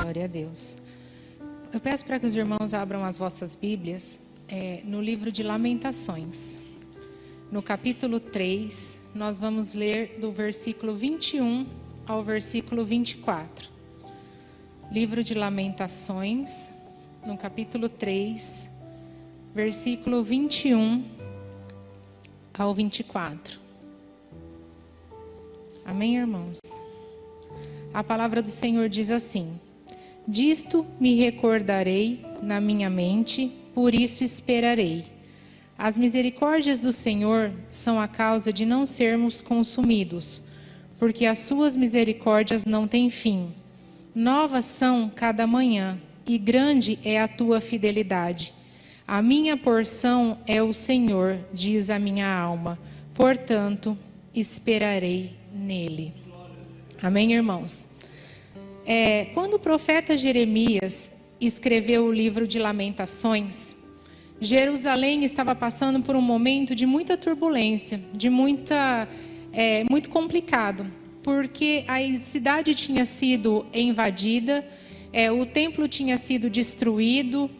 Glória a Deus. Eu peço para que os irmãos abram as vossas Bíblias no livro de Lamentações. No capítulo 3, nós vamos ler do versículo 21 ao versículo 24. Livro de Lamentações, no capítulo 3, versículo 21 ao 24. Amém, irmãos? A palavra do Senhor diz assim: disto me recordarei na minha mente, por isso esperarei. As misericórdias do Senhor são a causa de não sermos consumidos, porque as suas misericórdias não têm fim. Novas são cada manhã, e grande é a tua fidelidade. A minha porção é o Senhor, diz a minha alma, portanto, esperarei nele. Amém, irmãos? Quando o profeta Jeremias escreveu o livro de Lamentações, Jerusalém estava passando por um momento de muita turbulência, muito complicado, porque a cidade tinha sido invadida, o templo tinha sido destruído,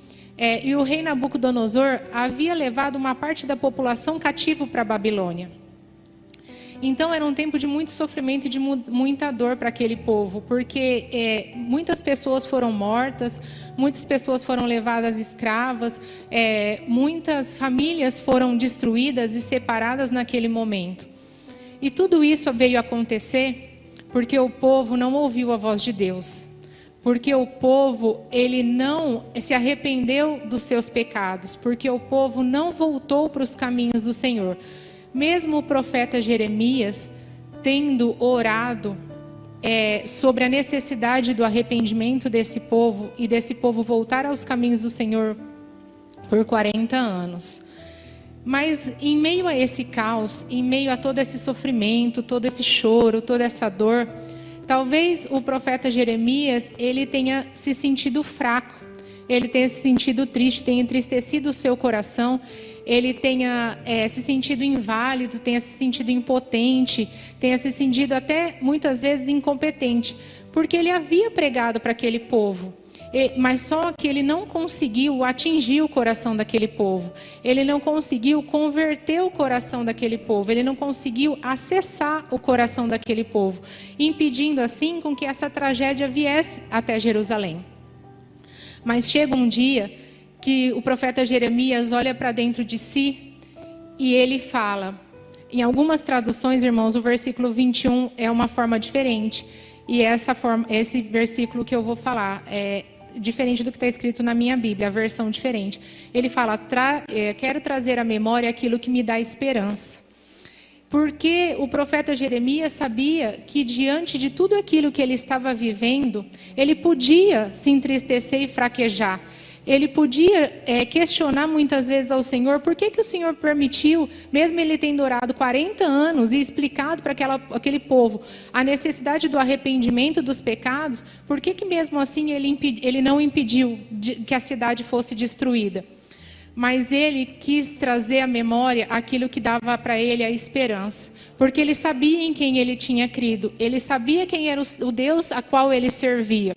e o rei Nabucodonosor havia levado uma parte da população cativo para a Babilônia. Então era um tempo de muito sofrimento e de muita dor para aquele povo, porque muitas pessoas foram mortas, muitas pessoas foram levadas escravas, muitas famílias foram destruídas e separadas naquele momento. E tudo isso veio acontecer porque o povo não ouviu a voz de Deus, porque o povo ele não se arrependeu dos seus pecados, porque o povo não voltou para os caminhos do Senhor. Mesmo o profeta Jeremias tendo orado sobre a necessidade do arrependimento desse povo e desse povo voltar aos caminhos do Senhor por 40 anos. Mas em meio a esse caos, em meio a todo esse sofrimento, todo esse choro, toda essa dor, talvez o profeta Jeremias ele tenha se sentido fraco, ele tenha se sentido triste, tenha entristecido o seu coração, ele tenha se sentido inválido, tenha se sentido impotente, tenha se sentido até muitas vezes incompetente, porque ele havia pregado para aquele povo, mas só que ele não conseguiu atingir o coração daquele povo, ele não conseguiu converter o coração daquele povo, ele não conseguiu acessar o coração daquele povo, impedindo assim com que essa tragédia viesse até Jerusalém. Mas chega um dia que o profeta Jeremias olha para dentro de si e ele fala, em algumas traduções, irmãos, o versículo 21 é uma forma diferente, e esse versículo que eu vou falar é diferente do que está escrito na minha Bíblia, a versão diferente. Ele fala, quero trazer à memória aquilo que me dá esperança. Porque o profeta Jeremias sabia que diante de tudo aquilo que ele estava vivendo, ele podia se entristecer e fraquejar. Ele podia questionar muitas vezes ao Senhor, por que o Senhor permitiu, mesmo ele tendo orado 40 anos e explicado para aquele povo a necessidade do arrependimento dos pecados, por que mesmo assim ele não impediu que a cidade fosse destruída? Mas ele quis trazer à memória aquilo que dava para ele a esperança, porque ele sabia em quem ele tinha crido, ele sabia quem era o Deus a qual ele servia.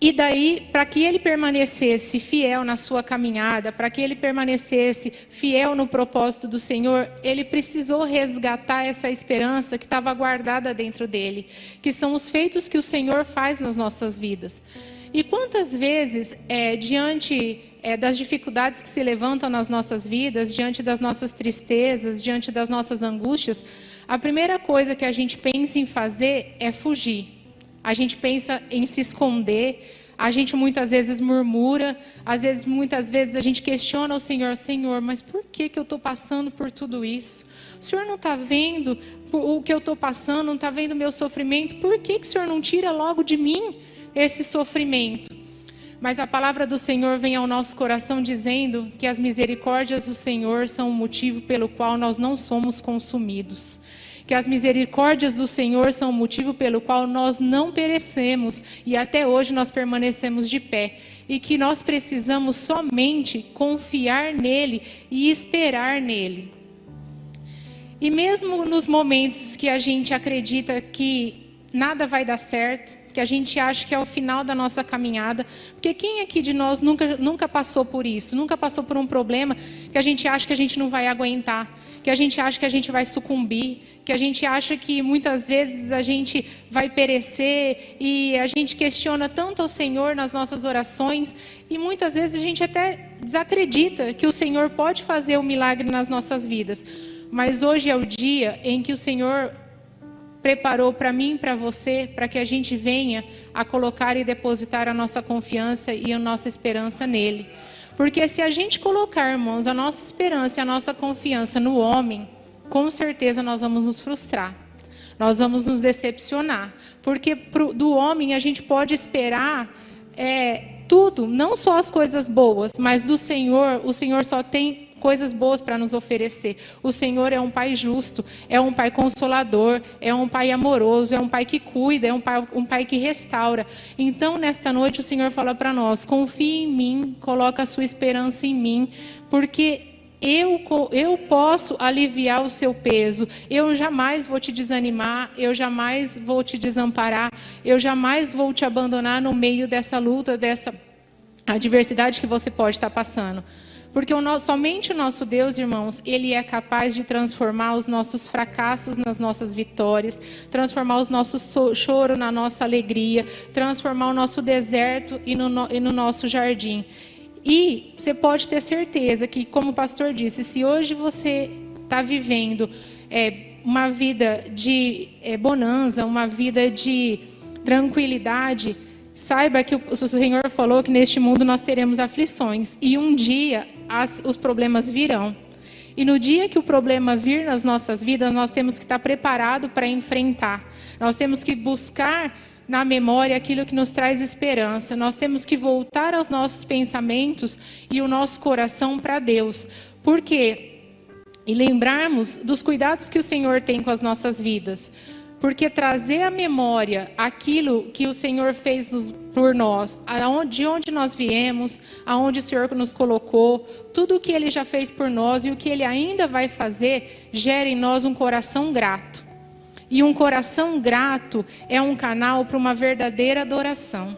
E daí, para que ele permanecesse fiel na sua caminhada, para que ele permanecesse fiel no propósito do Senhor, ele precisou resgatar essa esperança que estava guardada dentro dele, que são os feitos que o Senhor faz nas nossas vidas. E quantas vezes, diante das dificuldades que se levantam nas nossas vidas, diante das nossas tristezas, diante das nossas angústias, a primeira coisa que a gente pensa em fazer é fugir. A gente pensa em se esconder, a gente muitas vezes murmura, muitas vezes a gente questiona o Senhor, Senhor, mas por que eu estou passando por tudo isso? O Senhor não está vendo o que eu estou passando, não está vendo o meu sofrimento, por que o Senhor não tira logo de mim esse sofrimento? Mas a palavra do Senhor vem ao nosso coração dizendo que as misericórdias do Senhor são o motivo pelo qual nós não somos consumidos. que as misericórdias do Senhor são o motivo pelo qual nós não perecemos e até hoje nós permanecemos de pé. E que nós precisamos somente confiar nele e esperar nele. E mesmo nos momentos que a gente acredita que nada vai dar certo, que a gente acha que é o final da nossa caminhada, porque quem aqui de nós nunca passou por isso, nunca passou por um problema que a gente acha que a gente não vai aguentar, que a gente acha que a gente vai sucumbir, que a gente acha que muitas vezes a gente vai perecer e a gente questiona tanto ao Senhor nas nossas orações e muitas vezes a gente até desacredita que o Senhor pode fazer um milagre nas nossas vidas. Mas hoje é o dia em que o Senhor preparou para mim e para você, para que a gente venha a colocar e depositar a nossa confiança e a nossa esperança nele. Porque se a gente colocar, irmãos, a nossa esperança e a nossa confiança no homem, com certeza nós vamos nos frustrar. Nós vamos nos decepcionar. Porque do homem a gente pode esperar tudo, não só as coisas boas, mas do Senhor, o Senhor só tem coisas boas para nos oferecer. O Senhor é um Pai justo, é um Pai consolador, é um Pai amoroso, é um Pai que cuida, é um pai que restaura. Então, nesta noite, o Senhor fala para nós, confie em mim, coloca a sua esperança em mim, porque eu posso aliviar o seu peso, eu jamais vou te desanimar, eu jamais vou te desamparar, eu jamais vou te abandonar no meio dessa luta, dessa adversidade que você pode estar passando. Porque somente o nosso Deus, irmãos, Ele é capaz de transformar os nossos fracassos nas nossas vitórias, transformar os nossos choro na nossa alegria, transformar o nosso deserto e no nosso jardim. E você pode ter certeza que, como o pastor disse, se hoje você está vivendo uma vida de bonança, uma vida de tranquilidade, saiba que o Senhor falou que neste mundo nós teremos aflições e um dia os problemas virão. E no dia que o problema vir nas nossas vidas, nós temos que estar preparados para enfrentar. Nós temos que buscar na memória aquilo que nos traz esperança. Nós temos que voltar aos nossos pensamentos e o nosso coração para Deus. Por quê? E lembrarmos dos cuidados que o Senhor tem com as nossas vidas. Porque trazer à memória aquilo que o Senhor fez por nós, de onde nós viemos, aonde o Senhor nos colocou, tudo o que Ele já fez por nós e o que Ele ainda vai fazer, gera em nós um coração grato. E um coração grato é um canal para uma verdadeira adoração.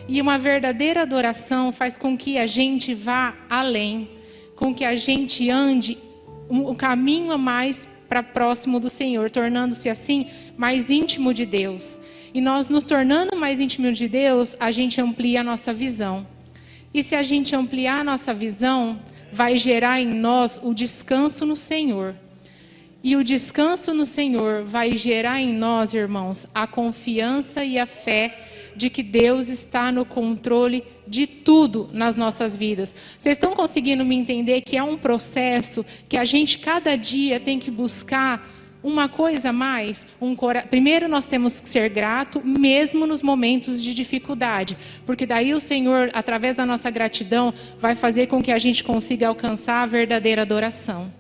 E uma verdadeira adoração faz com que a gente vá além, com que a gente ande um caminho a mais para próximo do Senhor, tornando-se assim mais íntimo de Deus. E nós nos tornando mais íntimo de Deus, a gente amplia a nossa visão. E se a gente ampliar a nossa visão, vai gerar em nós o descanso no Senhor. E o descanso no Senhor vai gerar em nós, irmãos, a confiança e a fé de que Deus está no controle de tudo nas nossas vidas. Vocês estão conseguindo me entender que é um processo que a gente cada dia tem que buscar uma coisa a mais? Primeiro nós temos que ser grato, mesmo nos momentos de dificuldade, porque daí o Senhor, através da nossa gratidão, vai fazer com que a gente consiga alcançar a verdadeira adoração.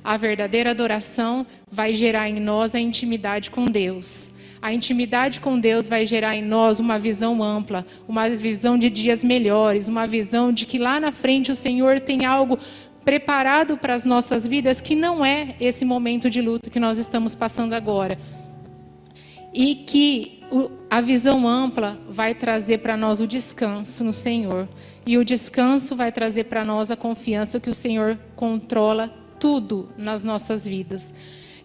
A verdadeira adoração vai gerar em nós a intimidade com Deus. A intimidade com Deus vai gerar em nós uma visão ampla, uma visão de dias melhores, uma visão de que lá na frente o Senhor tem algo preparado para as nossas vidas que não é esse momento de luto que nós estamos passando agora. E que a visão ampla vai trazer para nós o descanso no Senhor. E o descanso vai trazer para nós a confiança que o Senhor controla tudo nas nossas vidas.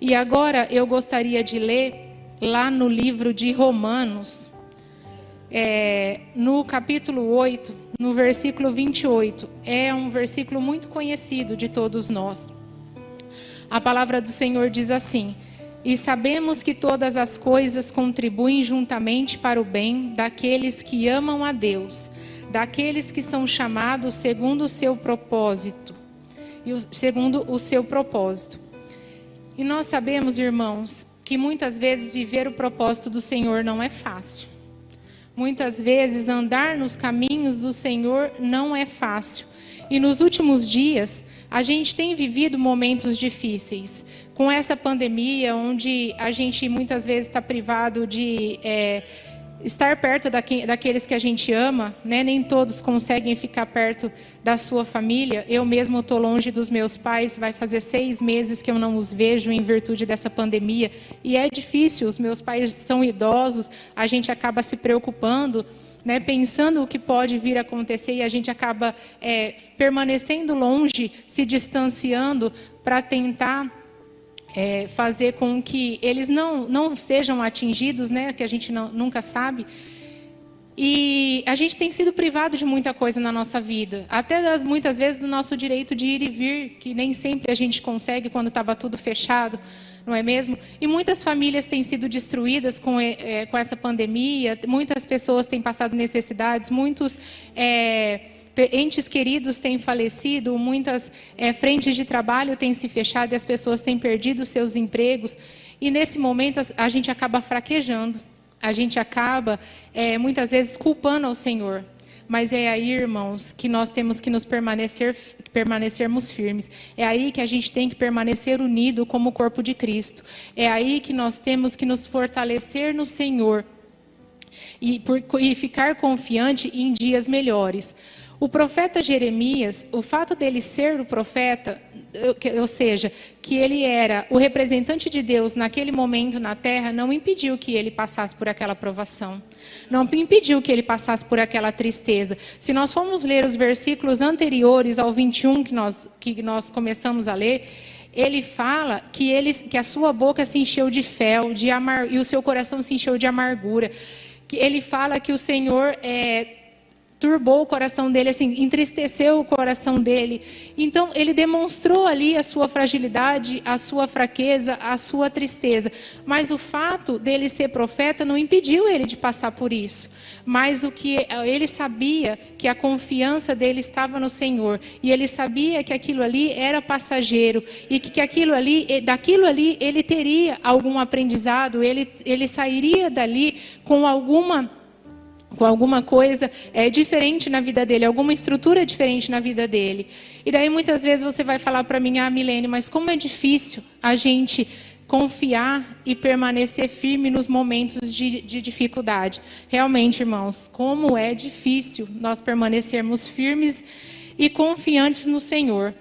E agora eu gostaria de ler lá no livro de Romanos, no capítulo 8, no versículo 28. É um versículo muito conhecido de todos nós. A palavra do Senhor diz assim: e sabemos que todas as coisas contribuem juntamente para o bem daqueles que amam a Deus, daqueles que são chamados segundo o seu propósito. E nós sabemos, irmãos, que muitas vezes viver o propósito do Senhor não é fácil. Muitas vezes andar nos caminhos do Senhor não é fácil. E nos últimos dias, a gente tem vivido momentos difíceis. com essa pandemia, onde a gente muitas vezes está privado de estar perto daqueles que a gente ama, né? Nem todos conseguem ficar perto da sua família. Eu mesmo estou longe dos meus pais, vai fazer 6 meses que eu não os vejo em virtude dessa pandemia. E é difícil, os meus pais são idosos, a gente acaba se preocupando, né, pensando o que pode vir a acontecer, e a gente acaba permanecendo longe, se distanciando para tentar fazer com que eles não sejam atingidos, né, que a gente nunca sabe. E a gente tem sido privado de muita coisa na nossa vida, até muitas vezes do nosso direito de ir e vir, que nem sempre a gente consegue quando estava tudo fechado, não é mesmo? E muitas famílias têm sido destruídas com essa pandemia, muitas pessoas têm passado necessidades, muitos entes queridos têm falecido, muitas frentes de trabalho têm se fechado e as pessoas têm perdido seus empregos. E nesse momento a gente acaba fraquejando, a gente acaba muitas vezes culpando ao Senhor. Mas é aí, irmãos, que nós temos que permanecermos firmes. É aí que a gente tem que permanecer unido como o corpo de Cristo. É aí que nós temos que nos fortalecer no Senhor e ficar confiante em dias melhores. O profeta Jeremias, o fato dele ser o profeta, ou seja, que ele era o representante de Deus naquele momento na terra, não impediu que ele passasse por aquela provação. Não impediu que ele passasse por aquela tristeza. Se nós formos ler os versículos anteriores ao 21 que nós começamos a ler, ele fala que a sua boca se encheu de fel, e o seu coração se encheu de amargura. Que ele fala que o Senhor turbou o coração dele, assim, entristeceu o coração dele. Então, ele demonstrou ali a sua fragilidade, a sua fraqueza, a sua tristeza. Mas o fato dele ser profeta não impediu ele de passar por isso. Mas o que ele sabia, que a confiança dele estava no Senhor. E ele sabia que aquilo ali era passageiro. E que daquilo ali ele teria algum aprendizado, ele sairia dali com alguma coisa diferente na vida dele, alguma estrutura diferente na vida dele. E daí muitas vezes você vai falar para mim, Milene, mas como é difícil a gente confiar e permanecer firme nos momentos de dificuldade. Realmente, irmãos, como é difícil nós permanecermos firmes e confiantes no Senhor.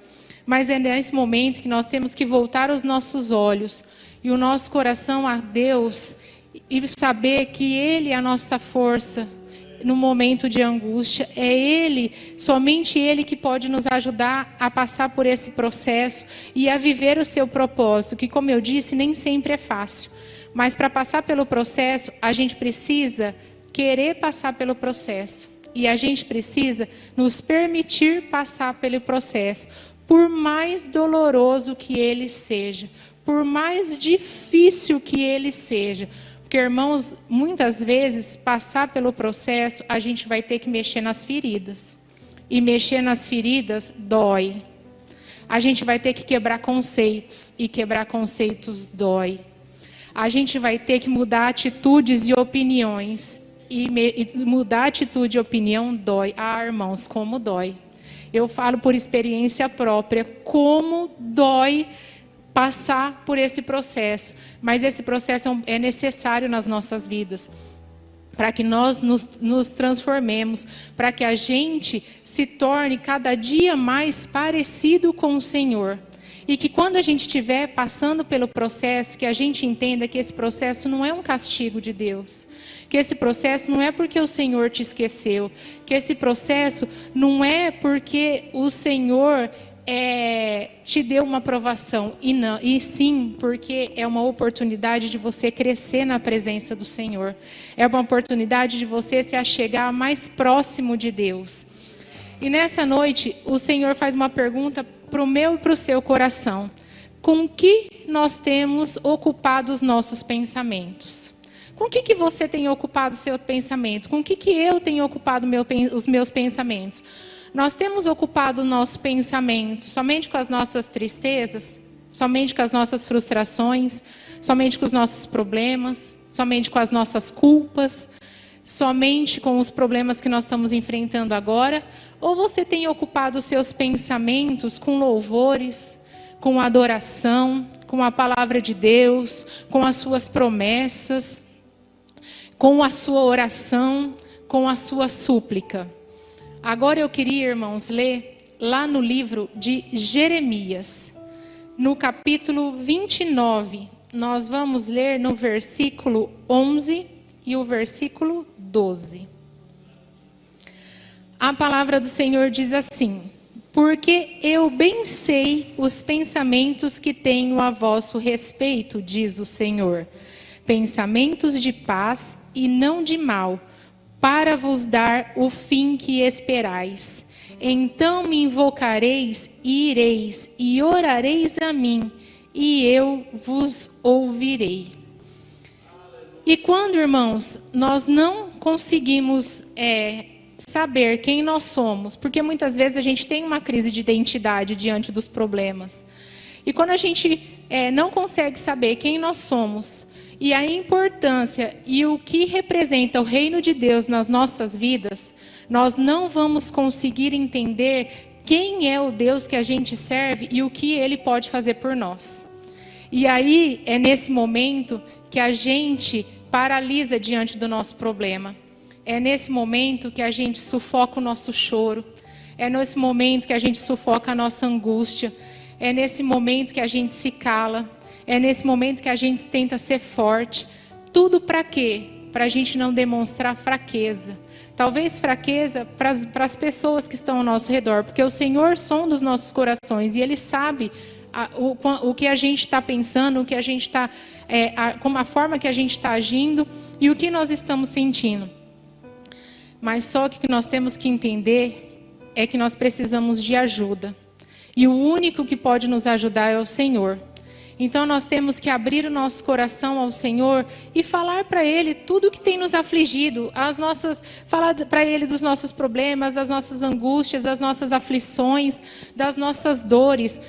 Mas é nesse momento que nós temos que voltar os nossos olhos e o nosso coração a Deus e saber que Ele é a nossa força no momento de angústia. É Ele, somente Ele que pode nos ajudar a passar por esse processo e a viver o seu propósito, que, como eu disse, nem sempre é fácil. Mas para passar pelo processo, a gente precisa querer passar pelo processo. E a gente precisa nos permitir passar pelo processo, por mais doloroso que ele seja, por mais difícil que ele seja. Porque, irmãos, muitas vezes, passar pelo processo, a gente vai ter que mexer nas feridas. E mexer nas feridas dói. A gente vai ter que quebrar conceitos. E quebrar conceitos dói. A gente vai ter que mudar atitudes e opiniões. E mudar atitude e opinião dói. Irmãos, como dói. Eu falo por experiência própria, como dói passar por esse processo. Mas esse processo é necessário nas nossas vidas, para que nós nos transformemos, para que a gente se torne cada dia mais parecido com o Senhor. E que quando a gente estiver passando pelo processo, que a gente entenda que esse processo não é um castigo de Deus. Que esse processo não é porque o Senhor te esqueceu. Que esse processo não é porque o Senhor te deu uma provação. E sim, porque é uma oportunidade de você crescer na presença do Senhor. É uma oportunidade de você se achegar mais próximo de Deus. E nessa noite, o Senhor faz uma pergunta para o meu e para o seu coração. Com que nós temos ocupado os nossos pensamentos? Com que você tem ocupado o seu pensamento? Com que eu tenho ocupado os meus pensamentos? Nós temos ocupado o nosso pensamento somente com as nossas tristezas? Somente com as nossas frustrações? Somente com os nossos problemas? Somente com as nossas culpas? Somente com os problemas que nós estamos enfrentando agora? Ou você tem ocupado os seus pensamentos com louvores, com adoração, com a palavra de Deus, com as suas promessas, com a sua oração, com a sua súplica. Agora eu queria, irmãos, ler lá no livro de Jeremias, no capítulo 29. Nós vamos ler no versículo 11 e o versículo 12. A palavra do Senhor diz assim: porque eu bem sei os pensamentos que tenho a vosso respeito, diz o Senhor, pensamentos de paz e não de mal, para vos dar o fim que esperais. Então me invocareis e ireis, e orareis a mim, e eu vos ouvirei. E quando, irmãos, nós não conseguimos saber quem nós somos, porque muitas vezes a gente tem uma crise de identidade diante dos problemas. E quando a gente não consegue saber quem nós somos, e a importância e o que representa o reino de Deus nas nossas vidas, nós não vamos conseguir entender quem é o Deus que a gente serve e o que Ele pode fazer por nós. E aí é nesse momento que a gente paralisa diante do nosso problema. É nesse momento que a gente sufoca o nosso choro. É nesse momento que a gente sufoca a nossa angústia. É nesse momento que a gente se cala. É nesse momento que a gente tenta ser forte. Tudo para quê? Para a gente não demonstrar fraqueza. Talvez fraqueza para as pessoas que estão ao nosso redor. Porque o Senhor sonda os nossos corações e Ele sabe o que a gente está pensando, o que a gente está, como a forma que a gente está agindo e o que nós estamos sentindo. Mas só que o que nós temos que entender é que nós precisamos de ajuda. E o único que pode nos ajudar é o Senhor. Então nós temos que abrir o nosso coração ao Senhor e falar para Ele tudo que tem nos afligido, falar para Ele dos nossos problemas, das nossas angústias, das nossas aflições, das nossas dores.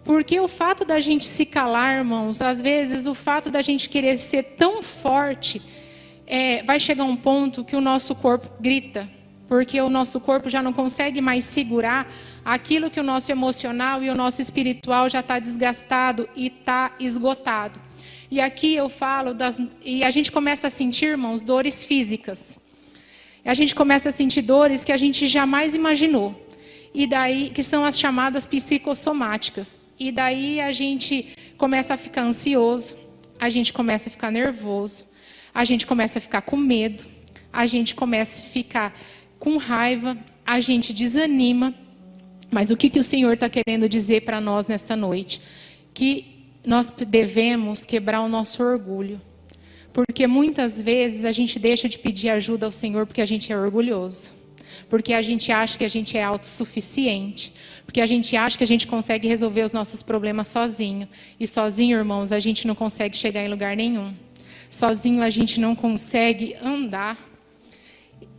Porque o fato da gente se calar, irmãos, às vezes o fato da gente querer ser tão forte, vai chegar um ponto que o nosso corpo grita. Porque o nosso corpo já não consegue mais segurar aquilo que o nosso emocional e o nosso espiritual já está desgastado e está esgotado. E aqui eu falo, e a gente começa a sentir, irmãos, dores físicas. A gente começa a sentir dores que a gente jamais imaginou. E daí, que são as chamadas psicossomáticas. E daí a gente começa a ficar ansioso, a gente começa a ficar nervoso, a gente começa a ficar com medo, a gente começa a ficar com raiva, a gente desanima. Mas o que o Senhor está querendo dizer para nós nessa noite? Que nós devemos quebrar o nosso orgulho. Porque muitas vezes a gente deixa de pedir ajuda ao Senhor porque a gente é orgulhoso. Porque a gente acha que a gente é autossuficiente. Porque a gente acha que a gente consegue resolver os nossos problemas sozinho. E sozinho, irmãos, a gente não consegue chegar em lugar nenhum. Sozinho a gente não consegue andar.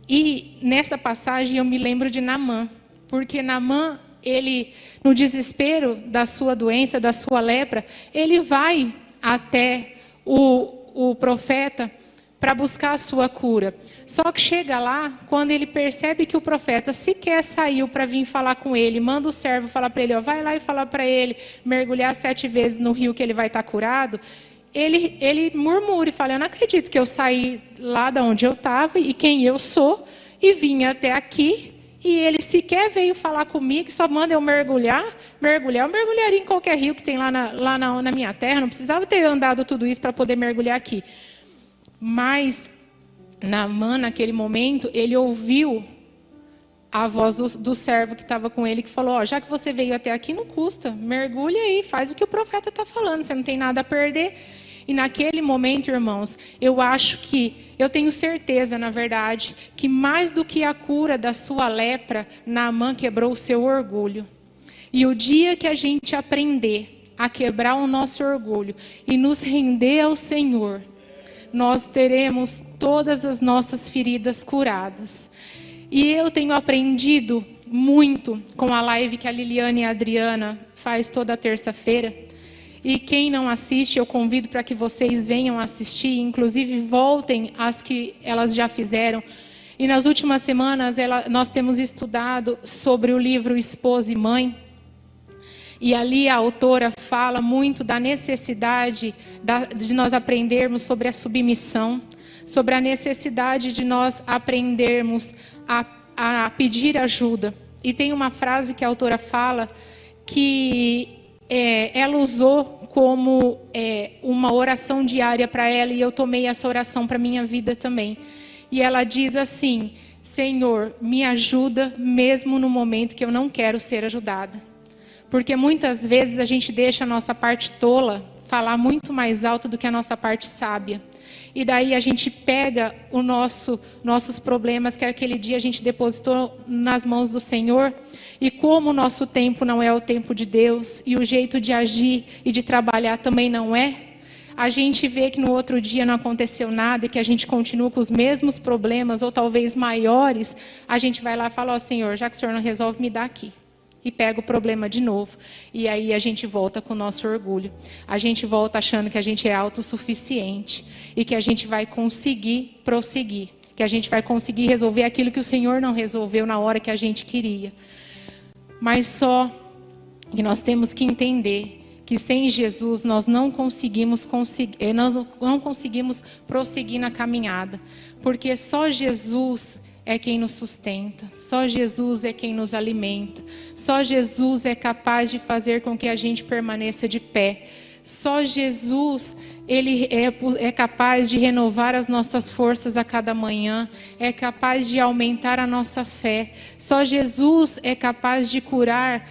E nessa passagem eu me lembro de Naamã. Porque Naamã, ele, no desespero da sua doença, da sua lepra, ele vai até o profeta para buscar a sua cura. Só que chega lá, quando ele percebe que o profeta sequer saiu para vir falar com ele, manda o servo falar para ele, vai lá e falar para ele mergulhar 7 vezes no rio que ele vai estar curado. Ele murmura e fala, eu não acredito que eu saí lá de onde eu estava e quem eu sou e vim até aqui e ele sequer veio falar comigo, só manda eu mergulhar. Eu mergulharia em qualquer rio que tem lá na minha terra, não precisava ter andado tudo isso para poder mergulhar aqui. Mas Naamã, naquele momento, ele ouviu a voz do servo que estava com ele, que falou, já que você veio até aqui, não custa, mergulha aí, faz o que o profeta está falando, você não tem nada a perder. E naquele momento, irmãos, eu tenho certeza, na verdade, que mais do que a cura da sua lepra, Naamã quebrou o seu orgulho. E o dia que a gente aprender a quebrar o nosso orgulho e nos render ao Senhor, nós teremos todas as nossas feridas curadas. E eu tenho aprendido muito com a live que a Liliane e a Adriana faz toda terça-feira. E quem não assiste, eu convido para que vocês venham assistir, inclusive voltem às que elas já fizeram. E nas últimas semanas nós temos estudado sobre o livro Esposa e Mãe. E ali a autora fala muito da necessidade de nós aprendermos sobre a submissão, sobre a necessidade de nós aprendermos a pedir ajuda. E tem uma frase que a autora fala que ela usou como uma oração diária para ela, e eu tomei essa oração para a minha vida também. E ela diz assim: Senhor, me ajuda mesmo no momento que eu não quero ser ajudada. Porque muitas vezes a gente deixa a nossa parte tola falar muito mais alto do que a nossa parte sábia. E daí a gente pega nossos problemas que aquele dia a gente depositou nas mãos do Senhor. E como o nosso tempo não é o tempo de Deus, e o jeito de agir e de trabalhar também não é, a gente vê que no outro dia não aconteceu nada, e que a gente continua com os mesmos problemas, ou talvez maiores, a gente vai lá e fala: ó, Senhor, já que o Senhor não resolve, me dá aqui. E pega o problema de novo. E aí a gente volta com o nosso orgulho. A gente volta achando que a gente é autossuficiente, e que a gente vai conseguir prosseguir, que a gente vai conseguir resolver aquilo que o Senhor não resolveu na hora que a gente queria. Mas só que nós temos que entender que sem Jesus nós não conseguimos prosseguir na caminhada, porque só Jesus é quem nos sustenta, só Jesus é quem nos alimenta, só Jesus é capaz de fazer com que a gente permaneça de pé. Só Jesus, Ele é capaz de renovar as nossas forças a cada manhã, é capaz de aumentar a nossa fé. Só Jesus é capaz de curar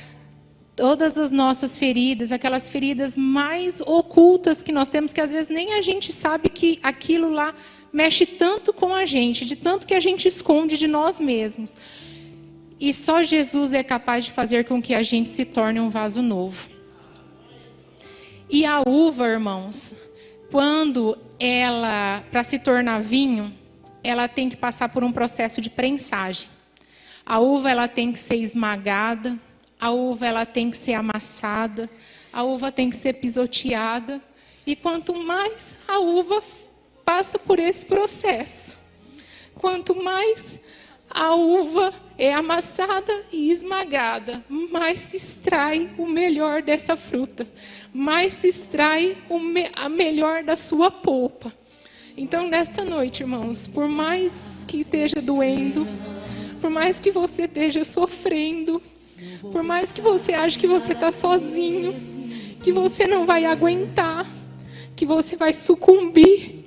todas as nossas feridas, aquelas feridas mais ocultas que nós temos, que às vezes nem a gente sabe que aquilo lá mexe tanto com a gente, de tanto que a gente esconde de nós mesmos. E só Jesus é capaz de fazer com que a gente se torne um vaso novo. E a uva, irmãos, quando ela, para se tornar vinho, ela tem que passar por um processo de prensagem. A uva, ela tem que ser esmagada, a uva, ela tem que ser amassada, a uva tem que ser pisoteada. E quanto mais a uva passa por esse processo, quanto mais a uva é amassada e esmagada, mais se extrai o melhor dessa fruta, mais se extrai a melhor da sua polpa. Então, nesta noite, irmãos, por mais que esteja doendo, por mais que você esteja sofrendo, por mais que você ache que você está sozinho, que você não vai aguentar, que você vai sucumbir,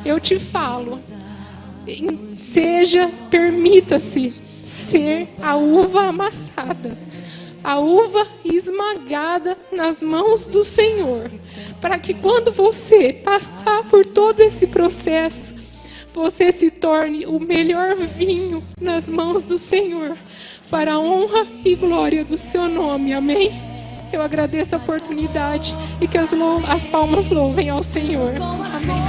eu te falo, permita-se ser a uva amassada, a uva esmagada nas mãos do Senhor, para que quando você passar por todo esse processo, você se torne o melhor vinho nas mãos do Senhor, para a honra e glória do seu nome, amém? Eu agradeço a oportunidade, e que as palmas louvem ao Senhor, amém.